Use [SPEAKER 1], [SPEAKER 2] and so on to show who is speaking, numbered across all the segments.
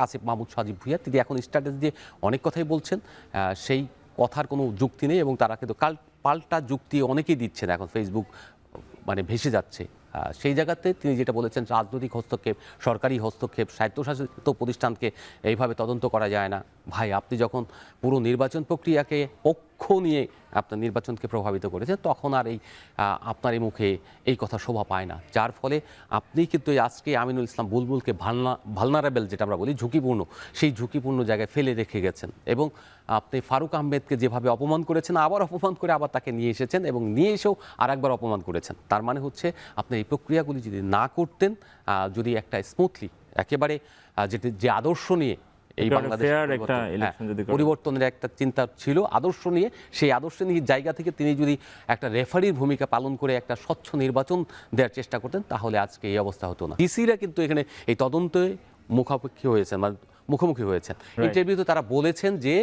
[SPEAKER 1] আসিফ মাহমুদ সজীব ভুঁইয়া তিনি এখন স্ট্যাটাস দিয়ে অনেক কথাই বলছেন, সেই কথার কোনো যুক্তি নেই এবং তারা কিন্তু পাল্টা যুক্তি অনেকেই দিচ্ছেন এখন ফেসবুক মানে ভেসে যাচ্ছে। সেই জায়গাতে তিনি যেটা বলেছেন রাজনৈতিক হস্তক্ষেপ, সরকারি হস্তক্ষেপ, স্বায়ত্তশাসিত প্রতিষ্ঠানকে এইভাবে তদন্ত করা যায় না। ভাই আপনি যখন পুরো নির্বাচন প্রক্রিয়াকে পক্ষ নিয়ে আপনার নির্বাচনকে প্রভাবিত করেছেন তখন আর এই আপনার এই মুখে এই কথা শোভা পায় না, যার ফলে আপনি কিন্তু আজকে আমিনুল ইসলাম বুলবুলকে ভালনারেবল যেটা আমরা বলি ঝুঁকিপূর্ণ, সেই ঝুঁকিপূর্ণ জায়গায় ফেলে রেখে গেছেন এবং আপনি ফারুক আহমেদকে যেভাবে অপমান করেছেন আবার অপমান করে আবার তাকে নিয়ে এসেছেন এবং নিয়ে এসেও আর একবার অপমান করেছেন। তার মানে হচ্ছে আপনি এই প্রক্রিয়াগুলি যদি না করতেন, যদি একটা স্মুথলি একেবারে যে আদর্শ নিয়ে এই বাংলাদেশ পরিবর্তনের একটা চিন্তা ছিল, আদর্শ নিয়ে সেই আদর্শ নিয়ে জায়গা থেকে তিনি যদি একটা রেফারির ভূমিকা পালন করে একটা স্বচ্ছ নির্বাচন দেওয়ার চেষ্টা করতেন তাহলে আজকে এই অবস্থা হতো না। ডিসিরা কিন্তু এখানে এই তদন্তে মুখোমুখি হয়েছেন, মানে মুখোমুখি হয়েছেন। ইন্টারভিউতে তারা বলেছেন যে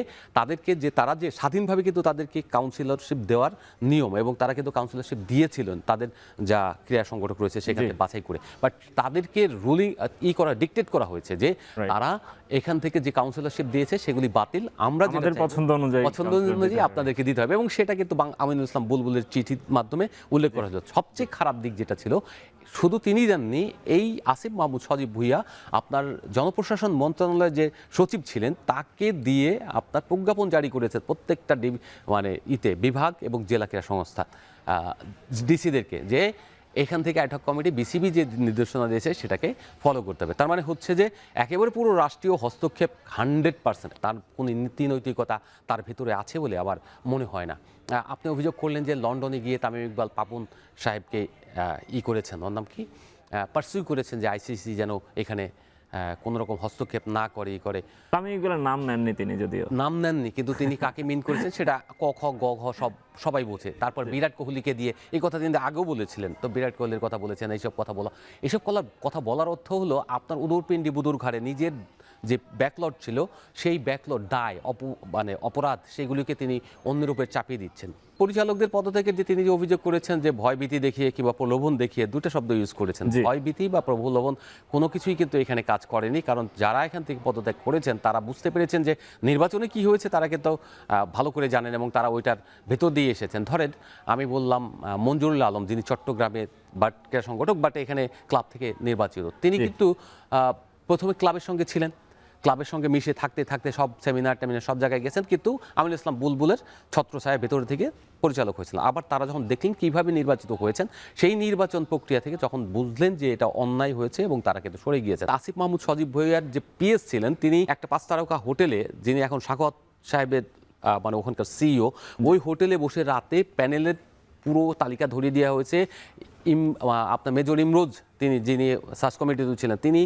[SPEAKER 1] তারা যে স্বাধীনভাবে কিন্তু তাদেরকে কাউন্সিলরশিপ দেওয়ার নিয়ম এবং তারা কিন্তু কাউন্সিলরশিপ দিয়েছিলেন তাদের যা ক্রীড়া সংগঠক রয়েছে সেখানে বাছাই করে, বাট তাদেরকে রুলিং ডিকটেট করা হয়েছে যে তারা এখান থেকে যে কাউন্সিলরশিপ দিয়েছে সেগুলি বাতিল, আমরা যেটা পছন্দ অনুযায়ী আপনাদেরকে দিতে হবে এবং সেটা কিন্তু আমিনুল ইসলাম বুলবুলের চিঠির মাধ্যমে উল্লেখ করা হয়েছে। সবচেয়ে খারাপ দিক যেটা ছিল, শুধু তিনি জাননি, এই আসিফ মাহমুদ সজীব ভুঁইয়া আপনার জনপ্রশাসন মন্ত্রণালয়ের যে সচিব ছিলেন তাকে দিয়ে আপনার প্রজ্ঞাপন জারি করেছে প্রত্যেকটা বিভাগ এবং জেলা ক্রীড়া সংস্থা ডিসিদেরকে যে এখান থেকে অ্যাডহক কমিটি বিসিবি যে নির্দেশনা দিয়েছে সেটাকে ফলো করতে হবে। তার মানে হচ্ছে যে একেবারে পুরো রাষ্ট্রীয় হস্তক্ষেপ 100%, তার কোনো নীতি নৈতিকতা তার ভিতরে আছে বলে আবার মনে হয় না। আপনি অভিযোগ করলেন যে লন্ডনে গিয়ে তামিম ইকবাল পাপন সাহেবকে করেছেন, ওর নাম কি, পারসিউ করেছেন যে আইসিসি যেন এখানে কোন রকম হস্তক্ষেপ না করে।
[SPEAKER 2] তামিম ইকবালের নাম নেননি তিনি, যদিও নাম
[SPEAKER 1] নেননি, কিন্তু তিনি কাকে মিন করেছেন সেটা ক খ গ ঘ সবাই বোঝে। তারপর বিরাট কোহলিকে দিয়ে এই কথা তিনি আগেও বলেছিলেন, তো বিরাট কোহলির কথা বলেছেন। এইসব কথা বলার অর্থ হলো আপনার উদরপিণ্ডি বুদুর ঘাড়ে নিজের যে ব্যাকলট ছিল সেই ব্যাকলট দায় অপরাধ সেগুলিকে তিনি অন্যের উপর চাপিয়ে দিচ্ছেন। পরিচালকদের পদ থেকে যে তিনি যে অভিযোগ করেছেন যে ভয়ভীতি দেখিয়ে কিংবা প্রলোভন দেখিয়ে, দুটো শব্দ ইউজ করেছেন, ভয়ভীতি বা প্রলোভন কোনো কিছুই কিন্তু এখানে কাজ করেনি। কারণ যারা এখান থেকে পদত্যাগ করেছেন তারা বুঝতে পেরেছেন যে নির্বাচনে কি হয়েছে তারা কিন্তু ভালো করে জানেন এবং তারা ওইটার ভেতর দিয়ে এসেছেন। ধরেন আমি বললাম মঞ্জুরুল আলম, যিনি চট্টগ্রামে ক্রীড়া সংগঠক বাট এখানে ক্লাব থেকে নির্বাচিত, তিনি কিন্তু প্রথমে ক্লাবের সঙ্গে ছিলেন, ক্লাবের সঙ্গে মিশে থাকতে সব সেমিনার সব জায়গায় গেছেন, কিন্তু আমিনুল ইসলাম বুলবুলের ছত্রছায়ার ভেতর থেকে পরিচালক হয়েছিলেন। আবার তারা যখন দেখলেন কিভাবে নির্বাচিত হয়েছেন, সেই নির্বাচন প্রক্রিয়া থেকে যখন বুঝলেন যে এটা অন্যায় হয়েছে এবং তারা কিন্তু সরে গিয়েছেন। আসিফ মাহমুদ সজীব ভুঁইয়ার যে পিএস ছিলেন, তিনি একটা 5 তারকা হোটেলে, যিনি এখন সাখাওয়াত সাহেবের ওখানকার সিইও, ওই হোটেলে বসে রাতে প্যানেলের পুরো তালিকা ধরিয়ে দেওয়া হয়েছে। আপনার মেজর ইমরোজ যিনি সার্চ কমিটিতে ছিলেন, তিনি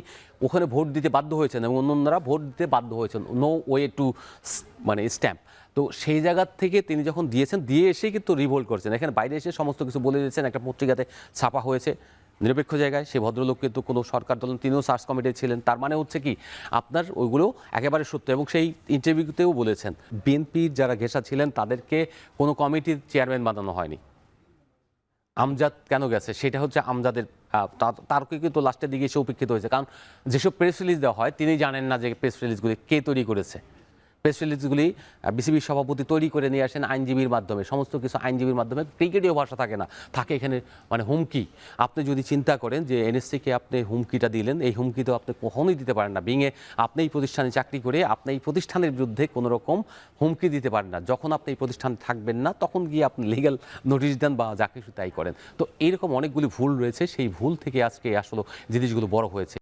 [SPEAKER 1] ওখানে ভোট দিতে বাধ্য হয়েছেন এবং অন্যরা ভোট দিতে বাধ্য হয়েছেন, নো ওয়ে টু স্ট্যাম্প। তো সেই জায়গা থেকে তিনি যখন দিয়ে এসেই কিন্তু রিভোল্ট করছেন, এখানে বাইরে এসে সমস্ত কিছু বলে দিয়েছেন, একটা পত্রিকাতে ছাপা হয়েছে নিরপেক্ষ জায়গায়। সে ভদ্রলোক কিন্তু কোনো সরকার দল, তিনিও সার্চ কমিটি ছিলেন। তার মানে হচ্ছে কি আপনার ওইগুলো একেবারে সত্য এবং সেই ইন্টারভিউতেও বলেছেন বিএনপির যারা ঘেঁষা ছিলেন তাদেরকে কোনো কমিটির চেয়ারম্যান বানানো হয়নি। আমজাদ কেন গেছে সেটা হচ্ছে আমজাদের, তারকে কিন্তু লাস্টের দিকে এসে উপেক্ষিত হয়েছে, কারণ যেসব প্রেস রিলিজ দেওয়া হয় তিনি জানেন না যে প্রেস রিলিজগুলি কে তৈরি করেছে। প্রেস রিলিজগুলি বিসিবির সভাপতি তৈরি করে নিয়ে আসেন আইনজীবীর মাধ্যমে, সমস্ত কিছু আইনজীবীর মাধ্যমে, ক্রিকেটীয় ভাষা থাকে না, থাকে এখানে হুমকি। আপনি যদি চিন্তা করেন যে এনএসসিকে আপনি হুমকিটা দিলেন, এই হুমকি তো আপনি কখনোই দিতে পারেন না। বিঙে আপনি এই প্রতিষ্ঠানে চাকরি করে আপনি এই প্রতিষ্ঠানের বিরুদ্ধে কোনো রকম হুমকি দিতে পারেন না। যখন আপনি এই প্রতিষ্ঠানে থাকবেন না তখন গিয়ে আপনি লিগ্যাল নোটিশ দেন বা যা কিছু তাই করেন। তো এইরকম অনেকগুলি ভুল রয়েছে, সেই ভুল থেকে আজকে আসলে জিনিসগুলো বড় হয়েছে।